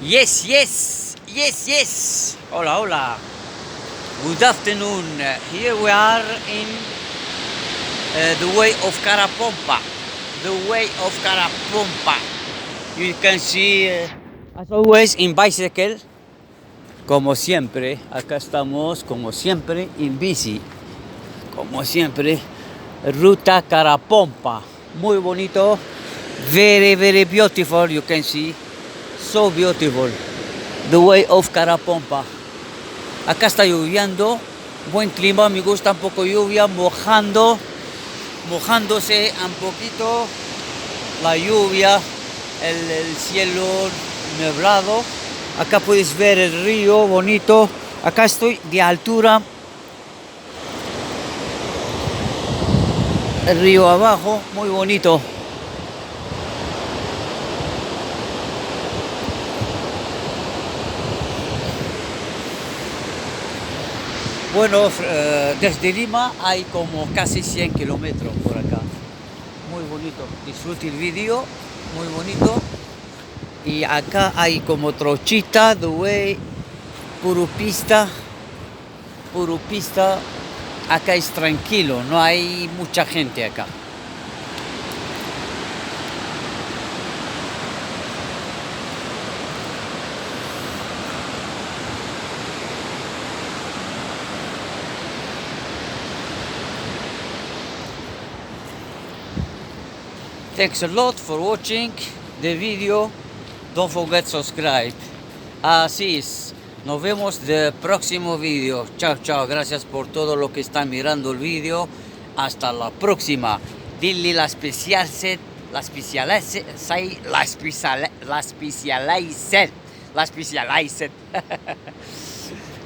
Yes, yes, yes, yes. Hola, hola. Good afternoon. Here we are in the way of Carapompa. The way of Carapompa. You can see, as always, in bicycle. Como siempre, acá estamos, como siempre, in bici. Como siempre, Ruta Carapompa. Muy bonito. Very, very beautiful. You can see. So beautiful. The way of Carapompa. Acá está lloviendo, buen clima, me gusta un poco lluvia, mojándose un poquito la lluvia, el cielo nublado. Acá puedes ver el río bonito. Acá estoy de altura, el río abajo, muy bonito. Bueno, desde Lima hay como casi 100 kilómetros por acá. Muy bonito. Disfrute el vídeo, muy bonito. Y acá hay como trochita, the way, puro pista. Acá es tranquilo, no hay mucha gente acá. Thanks a lot for watching the video. Don't forget to subscribe. Así es. Nos vemos del próximo video. Chao, chao. Gracias por todo lo que están mirando el video. Hasta la próxima. Dile la specialized.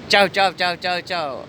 Chao, chao, chao, chao, chao.